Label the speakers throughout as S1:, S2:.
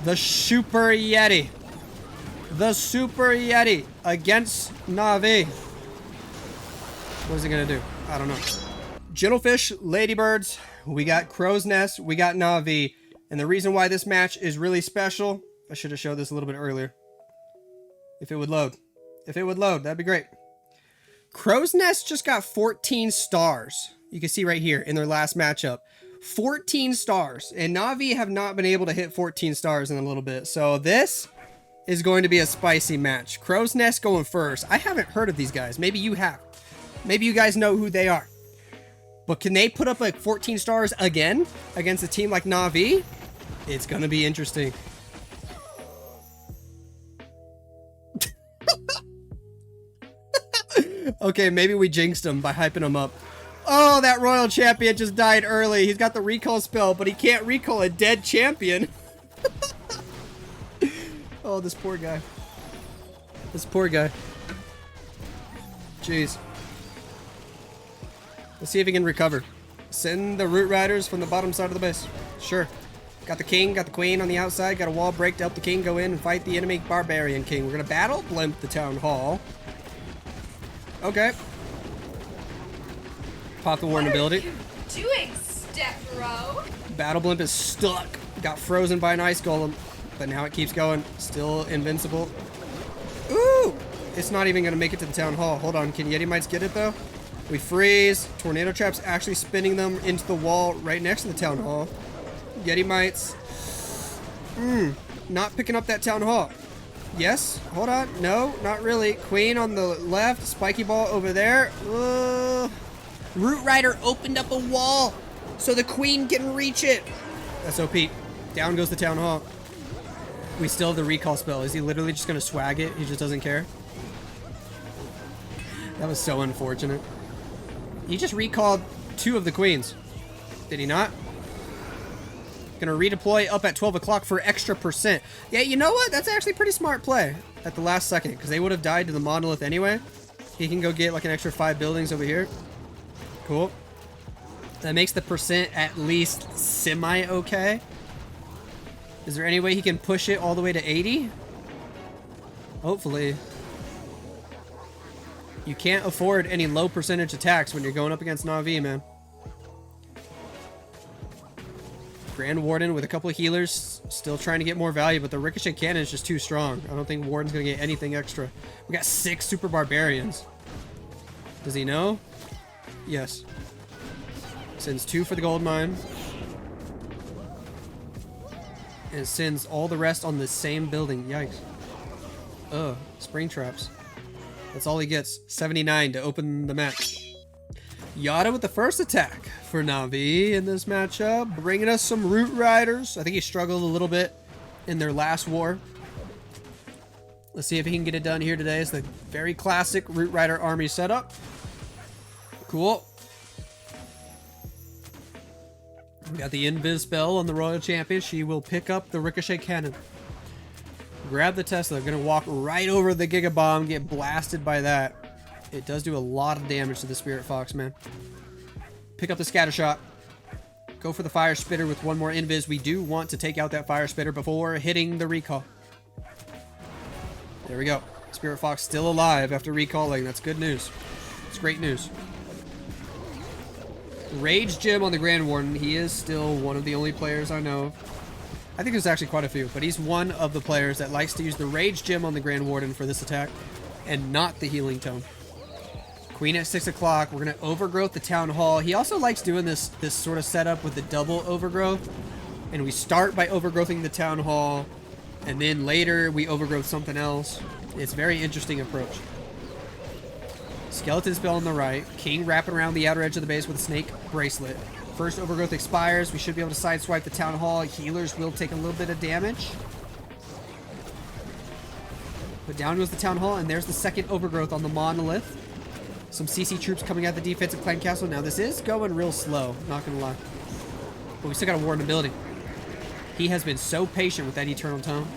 S1: The Super Yeti. The Super Yeti against NAVI. What is it gonna do? I don't know. Gentlefish, ladybirds, we got Crow's Nest, we got NAVI. And the reason why this match is really special, I should have showed this a little bit earlier. If it would load. If it would load, that'd be great. Crow's Nest just got 14 stars. You can see right here in their last matchup. 14 stars. And NAVI have not been able to hit 14 stars in a little bit. So this is going to be a spicy match. Crow's Nest going first. I haven't heard of these guys. Maybe you have. Maybe you guys know who they are. But can they put up like 14 stars again against a team like NAVI? It's going to be interesting. Okay, maybe we jinxed him by hyping him up. Oh, that royal champion just died early. He's got the recall spell, but he can't recall a dead champion. Oh, this poor guy. This poor guy. Jeez. Let's see if he can recover. Send the root riders from the bottom side of the base. Sure. Got the king, got the queen on the outside. Got a wall break to help the king go in and fight the enemy barbarian king. We're going to battle blimp the town hall. Okay. Pop the warden ability.
S2: What are you doing, Step Bro?
S1: Battle blimp is stuck. Got frozen by an ice golem. But now it keeps going. Still invincible. Ooh! It's not even going to make it to the town hall. Hold on. Can Yeti Mites get it, though? We freeze. Tornado Trap's actually spinning them into the wall right next to the town hall. Yeti Mites. Not picking up that town hall. Yes. Hold on. No, not really. Queen on the left. Spiky ball over there. Root Rider opened up a wall so the queen can reach it. That's OP. Down goes the town hall. We still have the recall spell. Is he literally just going to swag it? He just doesn't care? That was so unfortunate. He just recalled 2 of the queens. Did he not? Gonna redeploy up at 12 o'clock for extra %. Yeah, you know what? That's actually pretty smart play at the last second, because they would have died to the monolith anyway. He can go get like an extra 5 buildings over here. Cool. That makes the % at least semi-okay. Is there any way he can push it all the way to 80? Hopefully. You can't afford any low percentage attacks when you're going up against NAVI, man. Grand Warden with a couple of healers, still trying to get more value, but the Ricochet Cannon is just too strong. I don't think Warden's going to get anything extra. We got 6 Super Barbarians. Does he know? Yes. Sends 2 for the gold mine. And sends all the rest on the same building. Yikes. Ugh, spring traps. That's all he gets. 79 to open the match. Yada with the first attack for NAVI in this matchup, bringing us some Root Riders. I think he struggled a little bit in their last war. Let's see if he can get it done here today. It's the very classic Root Rider army setup. Cool. We got the Invis spell on the Royal Champion. She will pick up the Ricochet Cannon. Grab the Tesla. Gonna walk right over the Giga Bomb, get blasted by that. It does do a lot of damage to the Spirit Fox, man. Pick up the Scatter Shot. Go for the Fire Spitter with 1 more Invis. We do want to take out that Fire Spitter before hitting the recall. There we go. Spirit Fox still alive after recalling. That's good news. It's great news. Rage Gem on the Grand Warden. He is still one of the only players I know. I think there's actually quite a few, but he's one of the players that likes to use the Rage Gem on the Grand Warden for this attack and not the Healing Tome. Queen at 6 o'clock. We're going to overgrowth the town hall. He also likes doing this sort of setup with the double overgrowth. And we start by overgrowthing the town hall, and then later we overgrowth something else. It's a very interesting approach. Skeleton spell on the right. King wrapping around the outer edge of the base with a snake bracelet. First overgrowth expires. We should be able to sideswipe the town hall. Healers will take a little bit of damage. But down goes the town hall, and there's the second overgrowth on the monolith. Some CC troops coming out the defensive clan castle. Now this is going real slow, not gonna lie. But we still got a warden ability. He has been so patient with that Eternal Tome.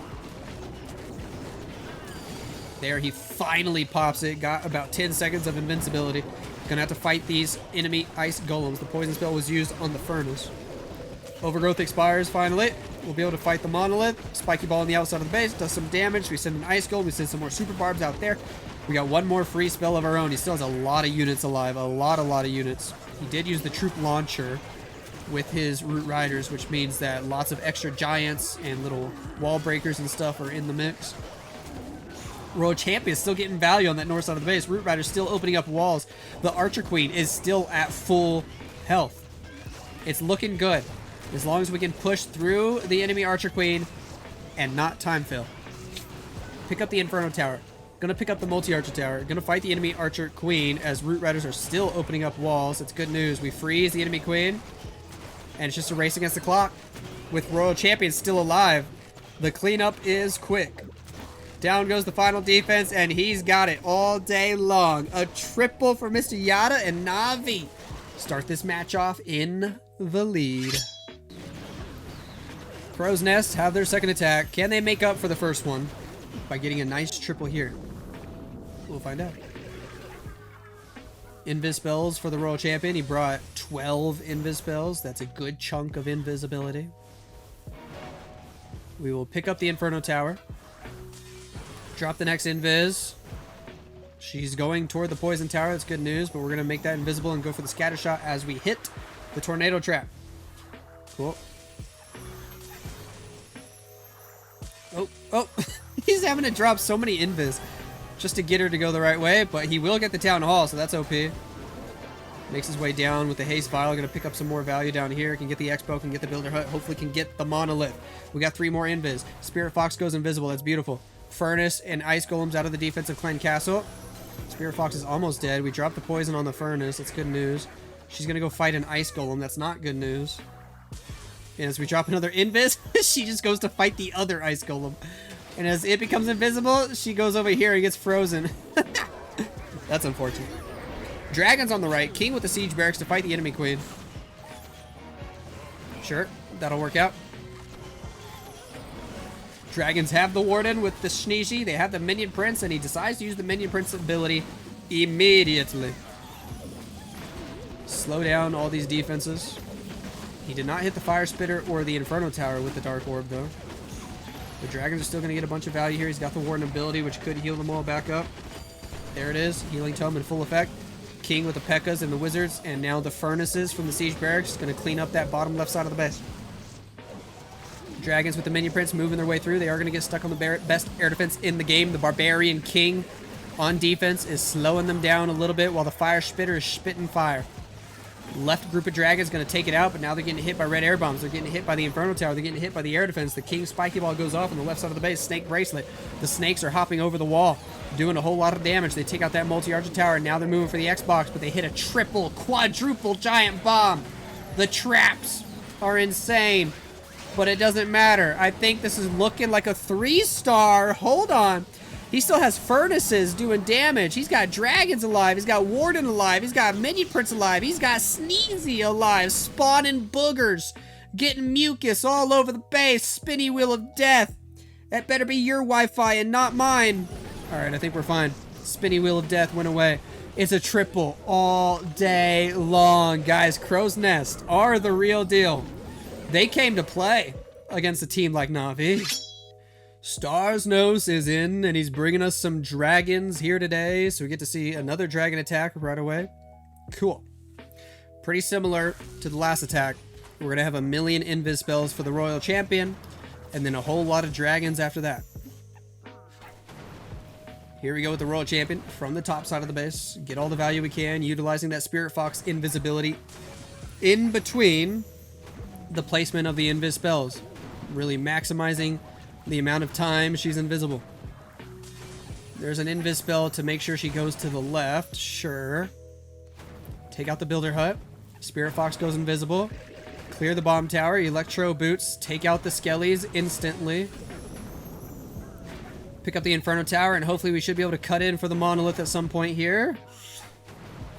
S1: There, he finally pops it. Got about 10 seconds of invincibility. Gonna have to fight these enemy ice golems. The poison spell was used on the furnace. Overgrowth expires finally. We'll be able to fight the monolith. Spiky ball on the outside of the base does some damage. We send an ice golem. We send some more super barbs out there. We got one more free spell of our own. He still has a lot of units alive. A lot of units. He did use the troop launcher with his root riders, which means that lots of extra giants and little wall breakers and stuff are in the mix. Royal Champion is still getting value on that north side of the base. Root Rider's still opening up walls. The Archer Queen is still at full health. It's looking good. As long as we can push through the enemy Archer Queen and not time fail. Pick up the Inferno Tower. Gonna pick up the multi-Archer Tower. Gonna fight the enemy Archer Queen as Root Riders are still opening up walls. It's good news. We freeze the enemy Queen. And it's just a race against the clock. With Royal Champion still alive, the cleanup is quick. Down goes the final defense, and he's got it all day long. A triple for Mr. Yada and Navi. Start this match off in the lead. Crow's Nest have their second attack. Can they make up for the first one by getting a nice triple here? We'll find out. Invis spells for the Royal Champion. He brought 12 invis spells. That's a good chunk of invisibility. We will pick up the Inferno Tower. Drop the next invis. She's going toward the Poison Tower. That's good news, but we're going to make that invisible and go for the scatter shot as we hit the Tornado Trap. Cool. Oh. He's having to drop so many invis just to get her to go the right way, but he will get the Town Hall, so that's OP. Makes his way down with the Haste Vial. Going to pick up some more value down here. Can get the Expo, can get the Builder Hut. Hopefully can get the Monolith. We got 3 more invis. Spirit Fox goes invisible. That's beautiful. Furnace and Ice Golems out of the defensive clan castle. Spirit Fox is almost dead. We dropped the poison on the Furnace. That's good news. She's going to go fight an Ice Golem. That's not good news. And as we drop another invis, she just goes to fight the other Ice Golem. And as it becomes invisible, she goes over here and gets frozen. That's unfortunate. Dragons on the right. King with the Siege Barracks to fight the enemy Queen. Sure, that'll work out. Dragons have the Warden with the Shinichi. They have the Minion Prince, and he decides to use the Minion Prince ability immediately. Slow down all these defenses. He did not hit the Fire Spitter or the Inferno Tower with the Dark Orb, though. The Dragons are still going to get a bunch of value here. He's got the Warden ability, which could heal them all back up. There it is. Healing Tome in full effect. King with the P.E.K.K.A.s and the Wizards, and now the Furnaces from the Siege Barracks is going to clean up that bottom left side of the base. Dragons with the Minion Prince moving their way through. They are going to get stuck on the best air defense in the game. The Barbarian King on defense is slowing them down a little bit while the Fire Spitter is spitting fire. Left group of Dragons going to take it out, but now they're getting hit by red air bombs. They're getting hit by the Inferno Tower. They're getting hit by the air defense. The King Spiky Ball goes off on the left side of the base. Snake Bracelet. The snakes are hopping over the wall, doing a whole lot of damage. They take out that multi-archer tower, and now they're moving for the Xbox, but they hit a triple, quadruple giant bomb. The traps are insane, but it doesn't matter. I think this is looking like a 3-star. Hold on. He still has Furnaces doing damage. He's got Dragons alive. He's got Warden alive. He's got Minion Prince alive. He's got Sneezy alive. Spawning boogers. Getting mucus all over the base. Spinny Wheel of Death. That better be your Wi-Fi and not mine. Alright, I think we're fine. Spinny Wheel of Death went away. It's a triple all day long. Guys, Crow's Nest are the real deal. They came to play against a team like Navi. Stars Nose is in, and he's bringing us some dragons here today, so we get to see another dragon attack right away. Cool. Pretty similar to the last attack. We're going to have 1,000,000 invis spells for the Royal Champion, and then a whole lot of dragons after that. Here we go with the Royal Champion from the top side of the base. Get all the value we can, utilizing that Spirit Fox invisibility in between the placement of the invis spells. Really maximizing the amount of time she's invisible. There's an invis spell to make sure she goes to the left. Sure. Take out the Builder Hut. Spirit Fox goes invisible. Clear the bomb tower. Electro Boots. Take out the Skellies instantly. Pick up the Inferno Tower, and hopefully we should be able to cut in for the Monolith at some point here.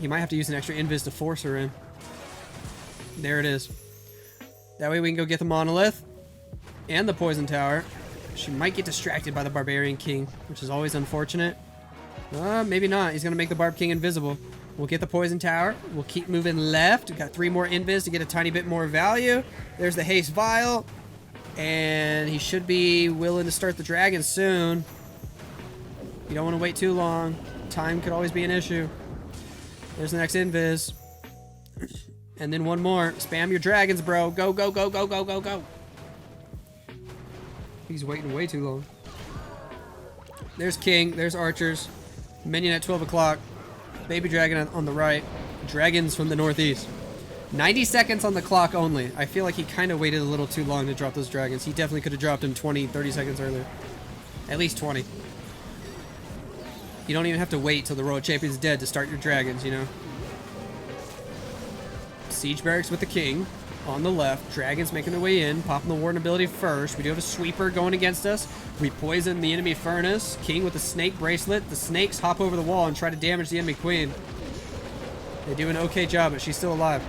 S1: You might have to use an extra invis to force her in. There it is. That way we can go get the Monolith and the Poison Tower. She might get distracted by the Barbarian King, which is always unfortunate. Maybe not. He's going to make the Barb King invisible. We'll get the poison tower. We'll keep moving left. We've got 3 more invis to get a tiny bit more value. There's the haste vial. And he should be willing to start the dragon soon. You don't want to wait too long. Time could always be an issue. There's the next invis. And then one more. Spam your dragons, bro. Go, go, go, go, go, go, go. He's waiting way too long. There's king. There's archers. Minion at 12 o'clock. Baby dragon on the right. Dragons from the northeast. 90 seconds on the clock only. I feel like he kind of waited a little too long to drop those dragons. He definitely could have dropped them 20, 30 seconds earlier. At least 20. You don't even have to wait till the Royal Champion's dead to start your dragons, you know? Siege barracks with the king on the left. Dragons making their way in. Popping the warden ability first. We do have a sweeper going against us. We poison the enemy furnace. King with a snake bracelet. The snakes hop over the wall and try to damage the enemy queen. They do an okay job, but she's still alive.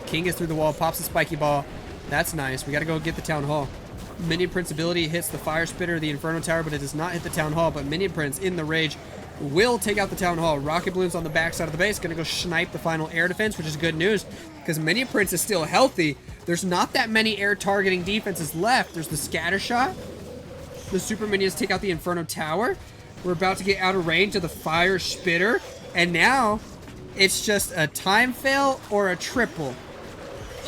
S1: King gets through the wall, pops a spiky ball. That's nice. We gotta go get the town hall. Minion Prince ability hits the fire spitter, the inferno tower, but it does not hit the town hall. But Minion Prince in the rage will take out the town hall. Rocket balloons on the backside of the base. Gonna go snipe the final air defense, which is good news because Minion Prince is still healthy. There's not that many air targeting defenses left. There's the scatter shot. The super minions take out the inferno tower. We're about to get out of range of the fire spitter. And now it's just a time fail or a triple.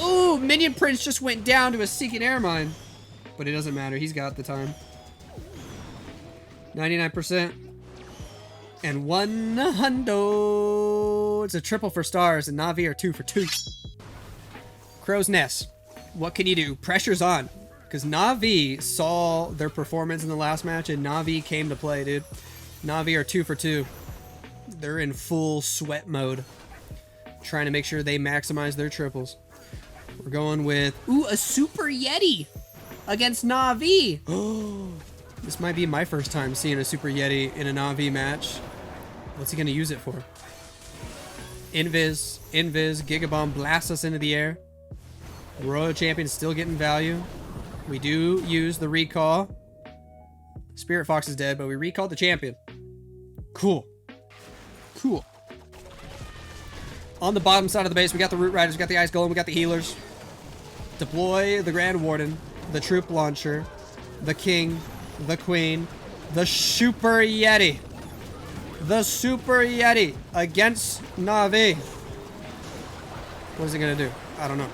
S1: Ooh, Minion Prince just went down to a Seeking Air Mine. But it doesn't matter. He's got the time. 99%. And 100. It's a triple for stars, and Navi are 2 for 2. Crow's Nest. What can you do? Pressure's on. Because Navi saw their performance in the last match, and Navi came to play, dude. Navi are 2 for 2. They're in full sweat mode. Trying to make sure they maximize their triples. We're going with, ooh, a Super Yeti against Navi. Oh, this might be my first time seeing a Super Yeti in a Navi match. What's he going to use it for? Invis, Gigabomb blasts us into the air. Royal Champion still getting value. We do use the recall. Spirit Fox is dead, but we recalled the champion. Cool. Cool. On the bottom side of the base, we got the Root Riders, we got the Ice Golem, we got the healers. Deploy the Grand Warden, the Troop Launcher, the King, the Queen, the Super Yeti. The Super Yeti against Navi. What is it going to do? I don't know.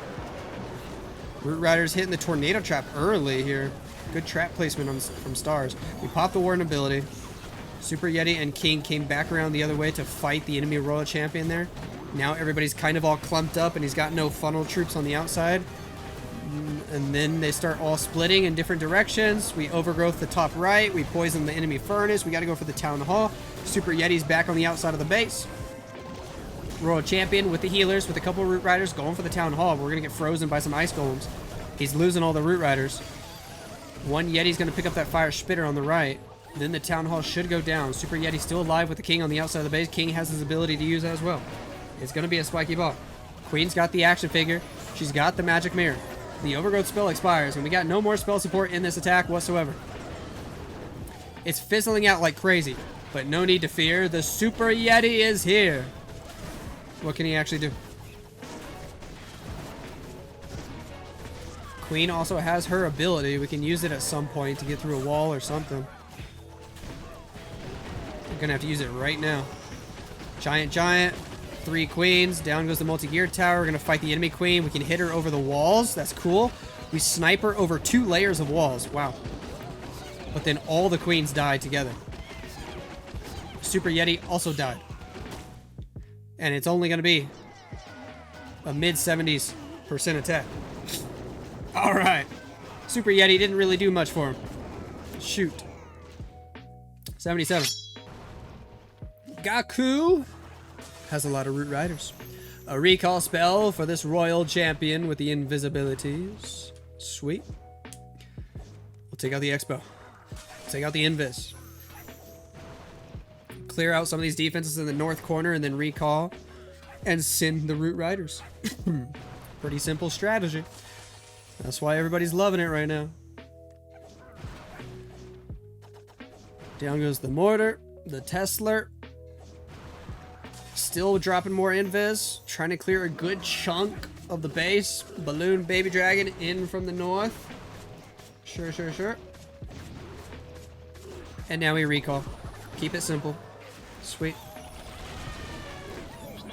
S1: Root Riders hitting the Tornado Trap early here. Good trap placement from Stars. We popped the Warden ability. Super Yeti and King came back around the other way to fight the enemy Royal Champion there. Now everybody's kind of all clumped up and he's got no funnel troops on the outside. And then they start all splitting in different directions. We overgrowth the top right. We poison the enemy furnace. We got to go for the town hall. Super Yeti's back on the outside of the base. Royal Champion with the healers, with a couple of Root Riders going for the town hall. We're going to get frozen by some Ice Golems. He's losing all the Root Riders. One Yeti's going to pick up that fire spitter on the right. Then the town hall should go down. Super Yeti still alive with the King on the outside of the base. King has his ability to use that as well. It's going to be a spiky ball. Queen's got the action figure. She's got the magic mirror. The overgrowth spell expires, and we got no more spell support in this attack whatsoever. It's fizzling out like crazy, but no need to fear. The Super Yeti is here. What can he actually do? Queen also has her ability. We can use it at some point to get through a wall or something. We're gonna have to use it right now. Giant. 3 queens. Down goes the multi-gear tower. We're gonna fight the enemy queen. We can hit her over the walls. That's cool. We snipe her over 2 layers of walls. Wow. But then all the queens died together. Super Yeti also died. And it's only gonna be a mid-70s% attack. Alright. Super Yeti didn't really do much for him. Shoot. 77. Gaku has a lot of Root Riders. A recall spell for this Royal Champion with the invisibilities. Sweet. We'll take out the Expo. Take out the Invis. Clear out some of these defenses in the north corner and then recall and send the Root Riders. Pretty simple strategy. That's why everybody's loving it right now. Down goes the Mortar, the Tesla. Still dropping more invis. Trying to clear a good chunk of the base. Balloon baby dragon in from the north. Sure, sure, sure. And now we recall. Keep it simple. Sweet.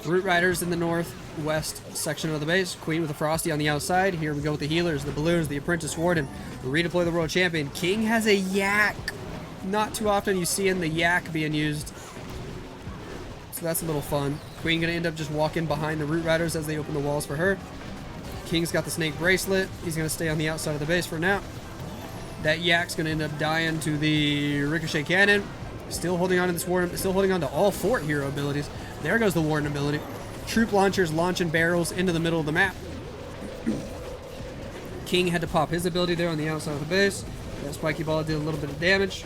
S1: Root Riders in the northwest section of the base. Queen with a Frosty on the outside. Here we go with the healers, the balloons, the Apprentice Warden. Redeploy the World Champion. King has a yak. Not too often you see in the yak being used. So that's a little fun. Queen gonna end up just walking behind the Root Riders as they open the walls for her. King's got the Snake Bracelet. He's gonna stay on the outside of the base for now. That yak's gonna end up dying to the Ricochet Cannon. Still holding on to this Warden, still holding on to all 4 hero abilities. There goes the Warden ability. Troop launchers launching barrels into the middle of the map. King had to pop his ability there on the outside of the base. That spiky ball did a little bit of damage.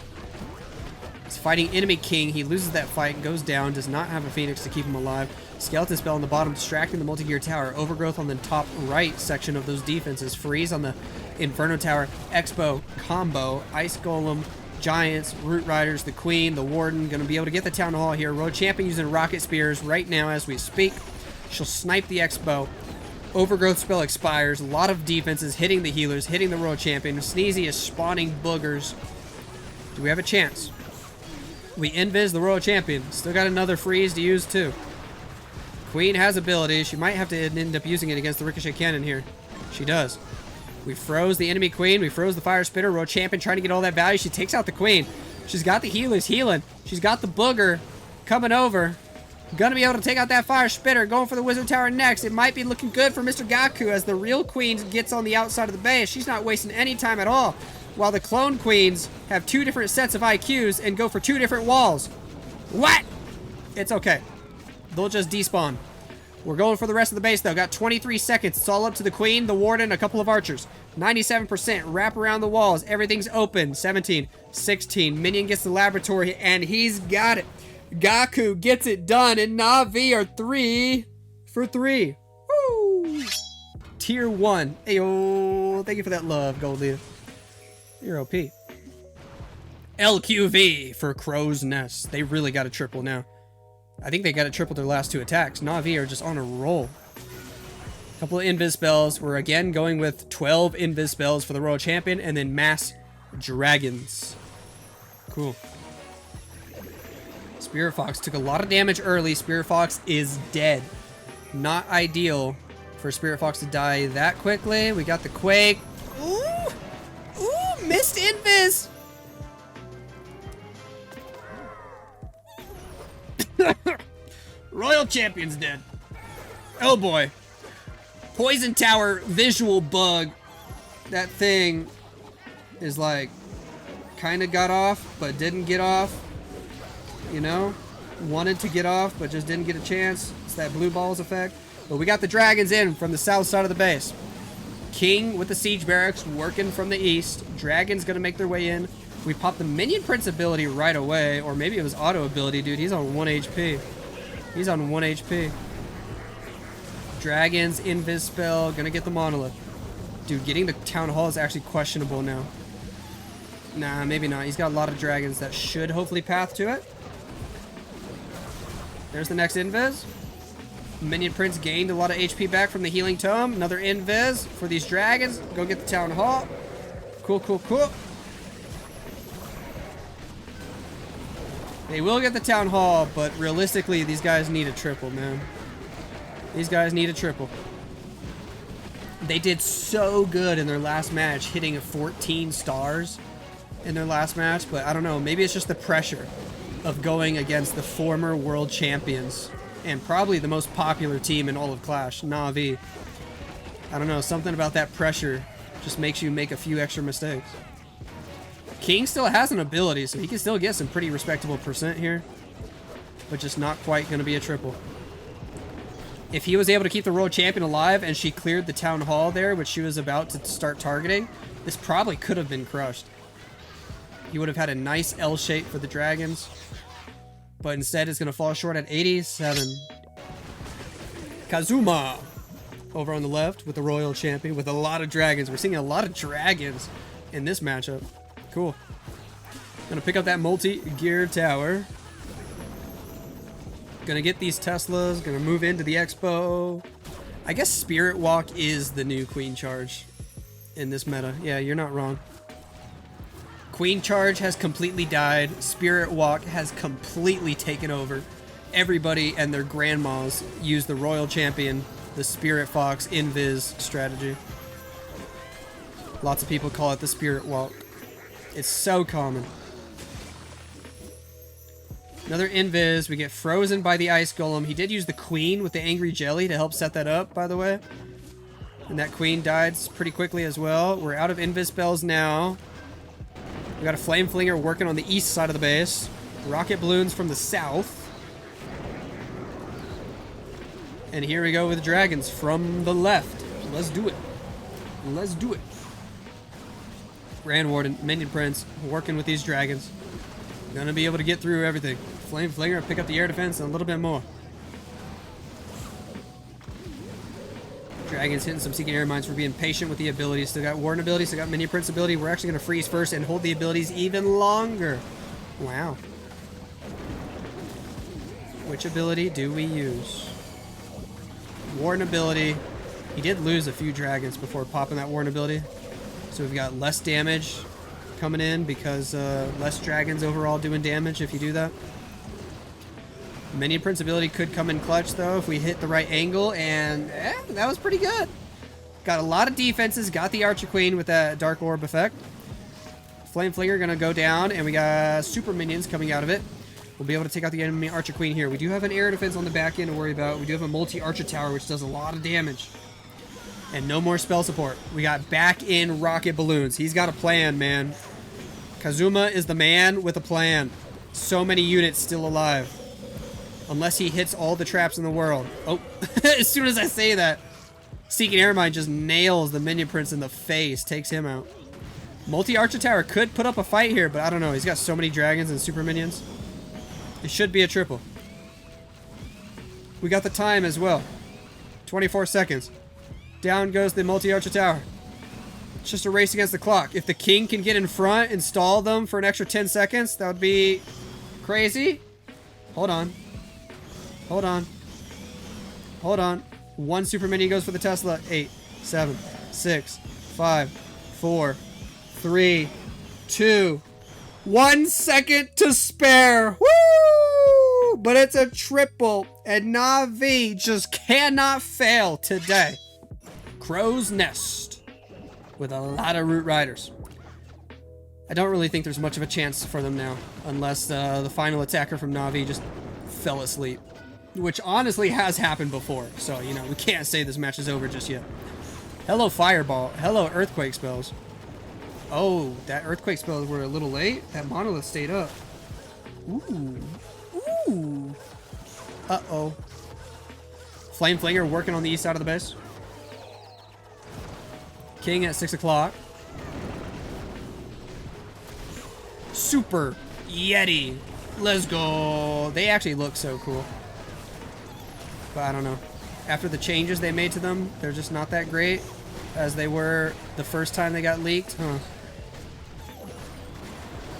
S1: He's fighting enemy King. He loses that fight, goes down, does not have a Phoenix to keep him alive. Skeleton Spell on the bottom, distracting the multi-gear tower. Overgrowth on the top right section of those defenses. Freeze on the Inferno Tower. Expo, combo, Ice Golem, Giants, Root Riders, the Queen, the Warden. Going to be able to get the Town Hall here. Road Champion using Rocket Spears right now as we speak. She'll snipe the Expo. Overgrowth spell expires. A lot of defenses hitting the healers, hitting the Road Champion. Sneezy is spawning boogers. Do we have a chance? We invis the Royal Champion. Still got another freeze to use too. Queen has ability. She might have to end up using it against the Ricochet Cannon here. She does. We froze the enemy Queen. We froze the Fire Spitter. Royal Champion trying to get all that value. She takes out the Queen. She's got the healers healing. She's got the booger coming over. Gonna be able to take out that Fire Spitter. Going for the Wizard Tower next. It might be looking good for Mr. Gaku as the real Queen gets on the outside of the base. She's not wasting any time at all. While the clone Queens have 2 different sets of IQs and go for 2 different walls. What? It's okay. They'll just despawn. We're going for the rest of the base, though. Got 23 seconds. It's all up to the Queen, the Warden, a couple of archers. 97%. Wrap around the walls. Everything's open. 17. 16. Minion gets the laboratory, and he's got it. Gaku gets it done, and Navi are 3 for 3. Woo! Tier 1. Ayo. Thank you for that love, Gold Leader. You're OP. LQV for Crow's Nest. They really got a triple now. I think they got a triple their last 2 attacks. Navi are just on a roll. Couple of invis spells. We're again going with 12 invis spells for the Royal Champion and then mass dragons. Cool. Spirit Fox took a lot of damage early. Spirit Fox is dead. Not ideal for Spirit Fox to die that quickly. We got the Quake. Ooh! Ooh! Missed invis! Royal Champion's dead. Oh boy. Poison Tower visual bug. That thing is like kind of got off but didn't get off. You know? Wanted to get off but just didn't get a chance. It's that blue balls effect. But we got the dragons in from the south side of the base. King with the siege barracks working from the east. Dragons gonna make their way in. We popped the Minion Prince ability right away. Or maybe it was auto ability, dude. He's on 1 HP. He's on 1 HP. Dragons, invis spell, gonna get the monolith. Dude, getting the town hall is actually questionable now. Nah, maybe not. He's got a lot of dragons that should hopefully path to it. There's the next invis. Minion Prince gained a lot of HP back from the healing tome. Another invis for these dragons. Go get the town hall. Cool, cool, cool. They will get the town hall, but realistically, these guys need a triple, man. These guys need a triple. They did so good in their last match, hitting 14 stars in their last match, but I don't know. Maybe it's just the pressure of going against the former world champions and probably the most popular team in all of Clash, Navi. I don't know. Something about that pressure just makes you make a few extra mistakes. King still has an ability, so he can still get some pretty respectable percent here. But just not quite going to be a triple. If he was able to keep the World Champion alive and she cleared the Town Hall there, which she was about to start targeting, this probably could have been crushed. He would have had a nice L shape for the dragons. But instead it's going to fall short at 87. Kazuma over on the left with the Royal Champion with a lot of dragons. We're seeing a lot of dragons in this matchup. Cool. Gonna pick up that multi-gear tower. Gonna get these Teslas. Gonna move into the Expo. I guess Spirit Walk is the new Queen Charge in this meta. Yeah, you're not wrong. Queen Charge has completely died. Spirit Walk has completely taken over. Everybody and their grandmas use the Royal Champion, the Spirit Fox Invis strategy. Lots of people call it the Spirit Walk. It's so common. Another Invis. We get frozen by the Ice Golem. He did use the Queen with the Angry Jelly to help set that up, by the way. And that Queen died pretty quickly as well. We're out of Invis spells now. We got a Flame Flinger working on the east side of the base. Rocket Balloons from the south. And here we go with dragons from the left. Let's do it. Let's do it. Grand Warden, Minion Prince, working with these dragons. Gonna be able to get through everything. Flame Flinger, pick up the air defense and a little bit more. Dragons hitting some Seeking Air Mines for being patient with the abilities. Still got Warden ability, still got Minion Prince ability. We're actually gonna freeze first and hold the abilities even longer. Wow. Which ability do we use? Warden ability. He did lose a few dragons before popping that Warden ability. So we've got less damage coming in because less dragons overall doing damage if you do that. Minion Prince ability could come in clutch though if we hit the right angle, and that was pretty good. Got a lot of defenses, got the Archer Queen with that Dark Orb effect. Flame Flinger gonna go down, and we got super minions coming out of it. We'll be able to take out the enemy Archer Queen here. We do have an air defense on the back end to worry about. We do have a multi-Archer Tower, which does a lot of damage. And no more spell support. We got back in Rocket Balloons. He's got a plan, man. Kazuma is the man with a plan. So many units still alive. Unless he hits all the traps in the world. Oh, as soon as I say that, Seeking Air Mine just nails the Minion Prince in the face. Takes him out. Multi-Archer Tower could put up a fight here, but I don't know. He's got so many dragons and super minions. It should be a triple. We got the time as well. 24 seconds. Down goes the multi-Archer Tower. It's just a race against the clock. If the king can get in front and stall them for an extra 10 seconds, that would be crazy. Hold on. Hold on. Hold on. One super minion goes for the Tesla. 8, 7, 6, 5, 4, 3, 2, 1 second to spare. Woo! But it's a triple, and Navi just cannot fail today. Crow's Nest with a lot of Root Riders. I don't really think there's much of a chance for them now, unless the final attacker from Navi just fell asleep, which honestly has happened before. So, you know, we can't say this match is over just yet. Hello, Fireball. Hello, Earthquake spells. Oh, that Earthquake spells were a little late. That Monolith stayed up. Ooh. Ooh. Uh-oh. Flame Flinger working on the east side of the base. King at 6 o'clock. Super Yeti. Let's go. They actually look so cool. But I don't know. After the changes they made to them, they're just not that great as they were the first time they got leaked. Huh.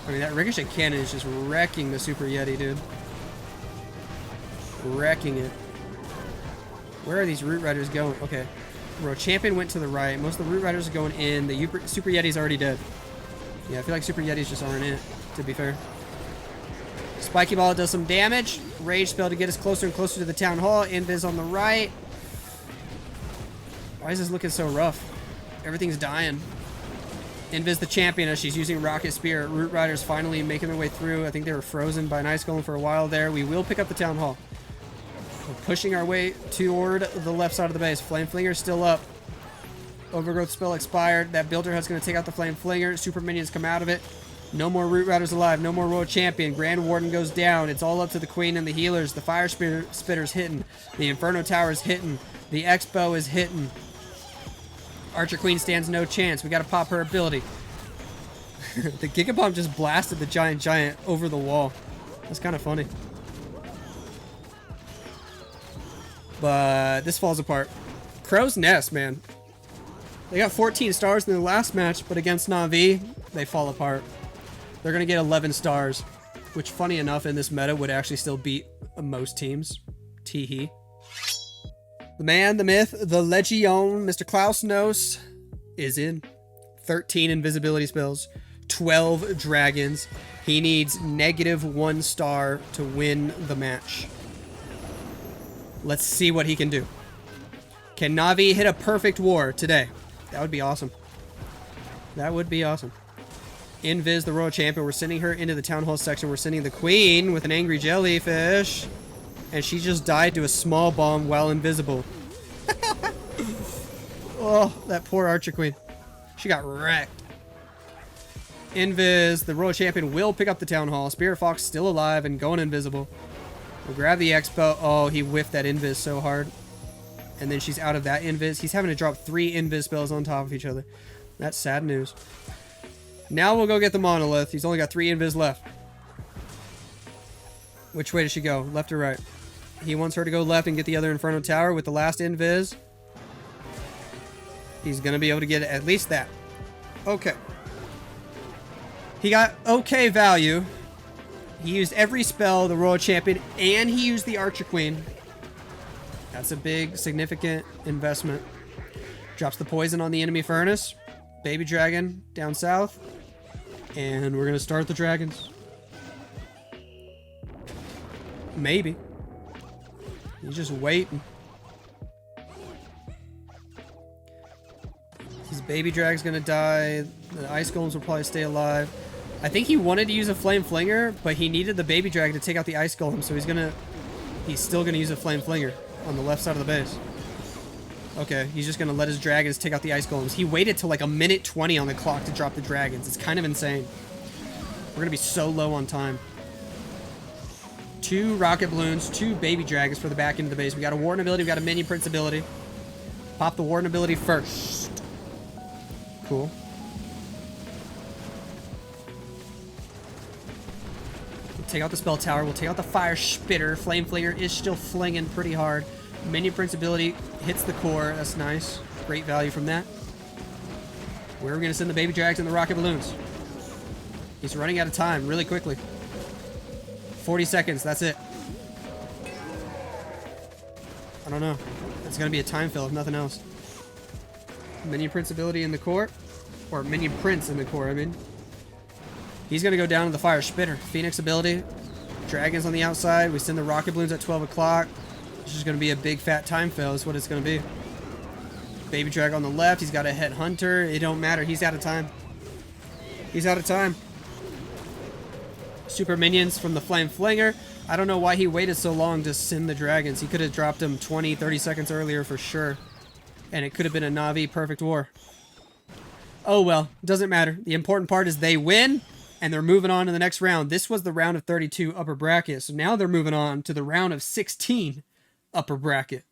S1: I mean, that Ricochet Cannon is just wrecking the Super Yeti, dude. Wrecking it. Where are these Root Riders going? Okay. Bro, Champion went to the right. Most of the Root Riders are going in. The Super Yeti's already dead. Yeah, I feel like Super Yetis just aren't it, to be fair. Spiky Ball does some damage. Rage spell to get us closer and closer to the Town Hall. Invis on the right. Why is this looking so rough? Everything's dying. Invis the champion as she's using Rocket Spear. Root Riders finally making their way through. I think they were frozen by an Ice Golem for a while there. We will pick up the Town Hall. We're pushing our way toward the left side of the base. Flame Flinger's still up. Overgrowth spell expired. That Builder Hut's going to take out the Flame Flinger. Super minions come out of it. No more Root Riders alive. No more Royal Champion. Grand Warden goes down. It's all up to the Queen and the healers. The Fire Spitter's hitting. The Inferno Tower's hitting. The Expo is hitting. Archer Queen stands no chance. We got to pop her ability. The Giga Bomb just blasted the Giant over the wall. That's kind of funny. But this falls apart. Crow's Nest, man. They got 14 stars in the last match, but against Navi, they fall apart. They're going to get 11 stars. which funny enough in this meta would actually still beat most teams. Teehee. The man, the myth, the Legion, Mr. Klaus Nos is in. 13 invisibility spells, 12 dragons. He needs -1 star to win the match. Let's see what he can do. Can Navi hit a perfect war today? That would be awesome. That would be awesome. Invis, the Royal Champion. We're sending her into the Town Hall section. We're sending the Queen with an angry jellyfish. And she just died to a small bomb while invisible. Oh, that poor Archer Queen. She got wrecked. Invis, the Royal Champion, will pick up the Town Hall. Spirit Fox still alive and going invisible. We'll grab the Expo. Oh, he whiffed that Invis so hard. And then she's out of that Invis. He's having to drop 3 Invis spells on top of each other. That's sad news. Now we'll go get the Monolith. He's only got 3 Invis left. Which way does she go? Left or right? He wants her to go left and get the other Inferno Tower with the last Invis. He's going to be able to get at least that. Okay. He got okay value. He used every spell, the Royal Champion, and he used the Archer Queen. That's a big, significant investment. Drops the poison on the enemy furnace. Baby Dragon down south. And we're going to start the dragons. Maybe. He's just waiting. His Baby Drag's going to die. The Ice Golems will probably stay alive. I think he wanted to use a Flame Flinger, but he needed the Baby Drag to take out the Ice Golem, so he's still going to use a Flame Flinger on the left side of the base. Okay, he's just going to let his dragons take out the Ice Golems. He waited till like a minute 20 on the clock to drop the dragons. It's kind of insane. We're going to be so low on time. 2 Rocket Balloons, 2 Baby Dragons for the back end of the base. We got a Warden ability, we got a Minion Prince ability. Pop the Warden ability first. Cool. We'll take out the Spell Tower, we'll take out the Fire Spitter. Flame Flinger is still flinging pretty hard. Minion Prince ability hits the core. That's nice. Great value from that. Where are we going to send the Baby Drags and the Rocket Balloons? He's running out of time really quickly. 40 seconds. That's it. I don't know. It's going to be a time fill if nothing else. Minion Prince ability in the core. Or Minion Prince in the core, I mean. He's going to go down to the Fire Spitter. Phoenix ability. Dragons on the outside. We send the Rocket Balloons at 12 o'clock. This is going to be a big fat time fail is what it's going to be. Baby Drag on the left. He's got a Head Hunter. It don't matter. He's out of time. He's out of time. Super Minions from the Flame Flinger. I don't know why he waited so long to send the dragons. He could have dropped them 20, 30 seconds earlier for sure. And it could have been a Navi perfect war. Oh well, doesn't matter. The important part is they win, and they're moving on to the next round. This was the round of 32 upper bracket, so now they're moving on to the round of 16 upper bracket.